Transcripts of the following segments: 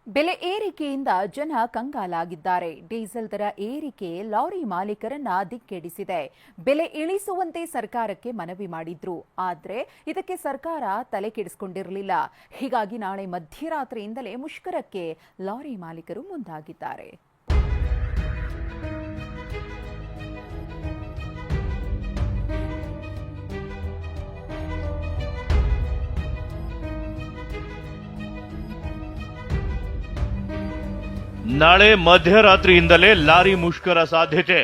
ಬೆಲೆ ಏರಿಕೆಯಿಂದ ಜನ ಕಂಗಾಲಾಗಿದ್ದಾರೆ. ಡೀಸೆಲ್ ದರ ಏರಿಕೆ ಲಾರಿ ಮಾಲೀಕರನ್ನ ದಿಕ್ಕೆಡಿಸಿದೆ. ಬೆಲೆ ಇಳಿಸುವಂತೆ ಸರ್ಕಾರಕ್ಕೆ ಮನವಿ ಮಾಡಿದ್ರು. ಆದ್ರೆ ಇದಕ್ಕೆ ಸರ್ಕಾರ ತಲೆ ಕೆಡಿಸಿಕೊಂಡಿರಲಿಲ್ಲ. ಹೀಗಾಗಿ ನಾಳೆ ಮಧ್ಯರಾತ್ರಿಯಿಂದಲೇ ಮುಷ್ಕರಕ್ಕೆ ಲಾರಿ ಮಾಲೀಕರು ಮುಂದಾಗಿದ್ದಾರೆ. ನಾಳೆ ಮಧ್ಯರಾತ್ರಿಯಿಂದಲೇ ಲಾರಿ ಮುಷ್ಕರ ಸಾಧ್ಯತೆ.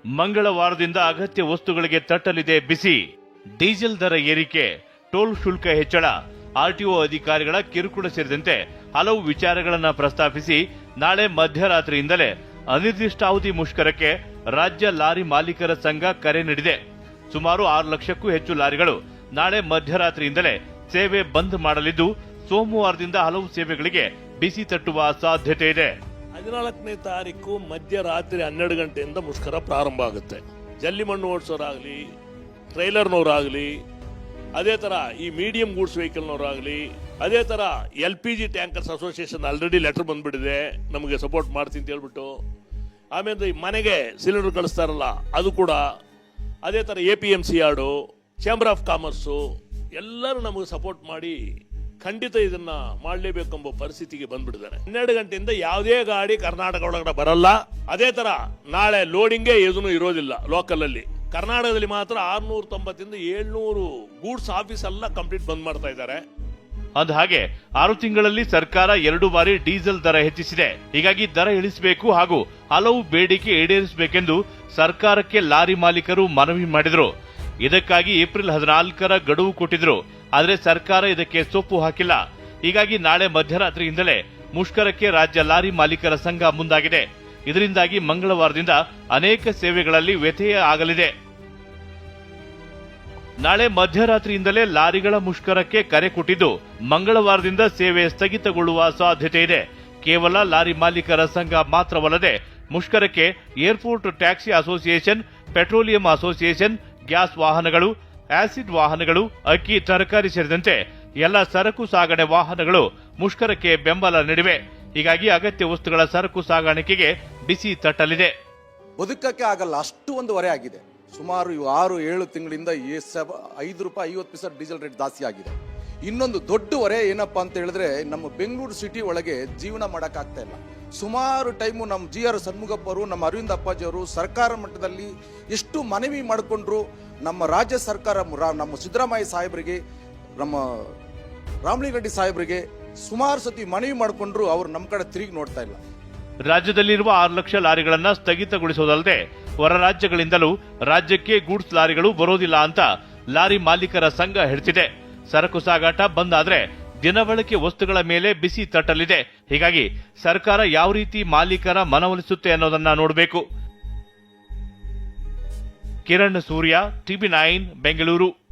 ಮಂಗಳವಾರದಿಂದ ಅಗತ್ಯ ವಸ್ತುಗಳಿಗೆ ತಟ್ಟಲಿದೆ ಬಿಸಿ. ಡೀಸೆಲ್ ದರ ಏರಿಕೆ, ಟೋಲ್ ಶುಲ್ಕ ಹೆಚ್ಚಳ, ಆರ್ಟಿಒ ಅಧಿಕಾರಿಗಳ ಕಿರುಕುಳ ಸೇರಿದಂತೆ ಹಲವು ವಿಚಾರಗಳನ್ನು ಪ್ರಸ್ತಾಪಿಸಿ ನಾಳೆ ಮಧ್ಯರಾತ್ರಿಯಿಂದಲೇ ಅನಿರ್ದಿಷ್ಟಾವಧಿ ಮುಷ್ಕರಕ್ಕೆ ರಾಜ್ಯ ಲಾರಿ ಮಾಲೀಕರ ಸಂಘ ಕರೆ ನೀಡಿದೆ. ಸುಮಾರು 6 ಲಕ್ಷಕ್ಕೂ ಹೆಚ್ಚು ಲಾರಿಗಳು ನಾಳೆ ಮಧ್ಯರಾತ್ರಿಯಿಂದಲೇ ಸೇವೆ ಬಂದ್ ಮಾಡಲಿದ್ದು, ಸೋಮವಾರದಿಂದ ಹಲವು ಸೇವೆಗಳಿಗೆ ಬಿಸಿ ತಟ್ಟುವ ಸಾಧ್ಯತೆ ಇದೆ. 14ನೇ ತಾರೀಕು ಮಧ್ಯರಾತ್ರಿ 12 ಗಂಟೆಯಿಂದ ಮುಷ್ಕರ ಪ್ರಾರಂಭ ಆಗುತ್ತೆ. ಜಲ್ಲಿ ಮಣ್ಣು ಓಡಿಸೋರಾಗ್ಲಿ, ಟ್ರೈಲರ್ನವರಾಗ್ಲಿ, ಅದೇ ತರ ಈ ಮೀಡಿಯಂ ಗೂಡ್ಸ್ ವೆಹಿಕಲ್ನವರಾಗ್ಲಿ, ಅದೇ ತರ LPG tankers association already letter ಬಂದ್ಬಿಟ್ಟಿದೆ, ನಮಗೆ ಸಪೋರ್ಟ್ ಮಾಡ್ತೀನಿ ಅಂತ ಹೇಳ್ಬಿಟ್ಟು. ಆಮೇಲೆ ಮನೆಗೆ ಸಿಲಿಂಡರ್ ಕಳಿಸ್ತಾರಲ್ಲ ಅದು ಕೂಡ, ಅದೇ ತರ APMC yard, chamber of commerce ಎಲ್ಲರೂ ನಮಗೆ ಸಪೋರ್ಟ್ ಮಾಡಿ ಖಂಡಿತ ಇದನ್ನ ಮಾಡಲೇಬೇಕೆಂಬ ಪರಿಸ್ಥಿತಿಗೆ ಬಂದ್ಬಿಟ್ಟಿದ್ದಾರೆ. 12 ಗಂಟೆಯಿಂದ ಯಾವುದೇ ಗಾಡಿ ಕರ್ನಾಟಕ ಒಳಗಡೆ ಬರಲ್ಲ. ಅದೇ ತರ ನಾಳೆ ಲೋಡಿಂಗೇ ಏನೂ ಇರೋದಿಲ್ಲ. ಲೋಕಲ್ ಅಲ್ಲಿ ಕರ್ನಾಟಕದಲ್ಲಿ ಮಾತ್ರ 690 700 ಗೂಡ್ಸ್ ಆಫೀಸ್ ಎಲ್ಲ ಕಂಪ್ಲೀಟ್ ಬಂದ್ ಮಾಡ್ತಾ ಇದ್ದಾರೆ. ಅಂದ ಹಾಗೆ 6 ತಿಂಗಳಲ್ಲಿ ಸರ್ಕಾರ 2 ಬಾರಿ ಡೀಸೆಲ್ ದರ ಹೆಚ್ಚಿಸಿದೆ. ಹೀಗಾಗಿ ದರ ಇಳಿಸಬೇಕು ಹಾಗೂ ಹಲವು ಬೇಡಿಕೆ ಈಡೇರಿಸಬೇಕೆಂದು ಸರ್ಕಾರಕ್ಕೆ ಲಾರಿ ಮಾಲೀಕರು ಮನವಿ ಮಾಡಿದ್ರು. ಇದಕ್ಕಾಗಿ ಏಪ್ರಿಲ್ 14ರ ಗಡುವು ಕೊಟ್ಟಿದ್ರು. ಆದರೆ ಸರ್ಕಾರ ಇದಕ್ಕೆ ಸೊಪ್ಪು ಹಾಕಿಲ್ಲ. ಹೀಗಾಗಿ ನಾಳೆ ಮಧ್ಯರಾತ್ರಿಯಿಂದಲೇ ಮುಷ್ಕರಕ್ಕೆ ರಾಜ್ಯ ಲಾರಿ ಮಾಲೀಕರ ಸಂಘ ಮುಂದಾಗಿದೆ. ಇದರಿಂದಾಗಿ ಮಂಗಳವಾರದಿಂದ ಅನೇಕ ಸೇವೆಗಳಲ್ಲಿ ವ್ಯತ್ಯಯ ಆಗಲಿದೆ. ನಾಳೆ ಮಧ್ಯರಾತ್ರಿಯಿಂದಲೇ ಲಾರಿಗಳ ಮುಷ್ಕರಕ್ಕೆ ಕರೆ ಕೊಟ್ಟಿದ್ದು, ಮಂಗಳವಾರದಿಂದ ಸೇವೆ ಸ್ಥಗಿತಗೊಳ್ಳುವ ಸಾಧ್ಯತೆ ಇದೆ. ಕೇವಲ ಲಾರಿ ಮಾಲೀಕರ ಸಂಘ ಮಾತ್ರವಲ್ಲದೆ ಮುಷ್ಕರಕ್ಕೆ airport taxi association, petroleum association, gas ವಾಹನಗಳು, ಆಸಿಡ್ ವಾಹನಗಳು, ಅಕ್ಕಿ, ತರಕಾರಿ ಸೇರಿದಂತೆ ಎಲ್ಲ ಸರಕು ಸಾಗಣೆ ವಾಹನಗಳು ಮುಷ್ಕರಕ್ಕೆ ಬೆಂಬಲ ನೀಡಿವೆ. ಹೀಗಾಗಿ ಅಗತ್ಯ ವಸ್ತುಗಳ ಸರಕು ಸಾಗಾಣಿಕೆಗೆ ಬಿಸಿ ತಟ್ಟಲಿದೆ. ಬದುಕಕ್ಕೆ ಆಗಲ್ಲ, ಅಷ್ಟು ಒಂದು ಹೊರೆ ಆಗಿದೆ. ಸುಮಾರು 6-7 ತಿಂಗಳಿಂದ 5 ರೂಪಾಯಿ 50 ಪೈಸೆ ಡೀಸೆಲ್ ರೇಟ್ ಜಾಸ್ತಿ ಆಗಿದೆ. ಇನ್ನೊಂದು ದೊಡ್ಡ ಹೊರೆ ಏನಪ್ಪಾ ಅಂತ ಹೇಳಿದ್ರೆ, ನಮ್ಮ ಬೆಂಗಳೂರು ಸಿಟಿ ಒಳಗೆ ಜೀವನ ಮಾಡೋಕ್ಕಾಗ್ತಾ ಇಲ್ಲ. ಸುಮಾರು ಟೈಮು ನಮ್ಮ GR ಸನ್ಮುಖಪ್ಪ ಅವರು, ನಮ್ಮ ಅರವಿಂದ್ ಅಪ್ಪಾಜಿ ಅವರು ಸರ್ಕಾರ ಮಟ್ಟದಲ್ಲಿ ಎಷ್ಟು ಮನವಿ ಮಾಡಿಕೊಂಡ್ರು. ನಮ್ಮ ರಾಜ್ಯ ಸರ್ಕಾರ, ನಮ್ಮ ಸಿದ್ದರಾಮಯ್ಯ ಸಾಹೇಬರಿಗೆ, ನಮ್ಮ ರಾಮಲಿಂಗಾರೆಡ್ಡಿ ಸಾಹೇಬರಿಗೆ ಸುಮಾರು ಸತಿ ಮನವಿ ಮಾಡಿಕೊಂಡ್ರು. ಅವರು ನಮ್ಮ ಕಡೆ ತಿರುಗಿ ನೋಡ್ತಾ ಇಲ್ಲ. ರಾಜ್ಯದಲ್ಲಿರುವ 6 ಲಕ್ಷ ಲಾರಿಗಳನ್ನ ಸ್ಥಗಿತಗೊಳಿಸುವುದಲ್ಲದೆ ಹೊರ ರಾಜ್ಯಗಳಿಂದಲೂ ರಾಜ್ಯಕ್ಕೆ ಗೂಡ್ಸ್ ಲಾರಿಗಳು ಬರೋದಿಲ್ಲ ಅಂತ ಲಾರಿ ಮಾಲೀಕರ ಸಂಘ ಹೇಳ್ತಿದೆ. ಸರಕು ಸಾಗಾಟ ಬಂದ್ ಆದ್ರೆ ದಿನಬಳಕೆ ವಸ್ತುಗಳ ಮೇಲೆ ಬಿಸಿ ತಟ್ಟಲಿದೆ. ಹೀಗಾಗಿ ಸರ್ಕಾರ ಯಾವ ರೀತಿ ಮಾಲೀಕರ ಮನವೊಲಿಸುತ್ತೆ ಅನ್ನೋದನ್ನ ನೋಡಬೇಕು. ಕಿರಣ್ ಸೂರ್ಯ, TV9 ಬೆಂಗಳೂರು.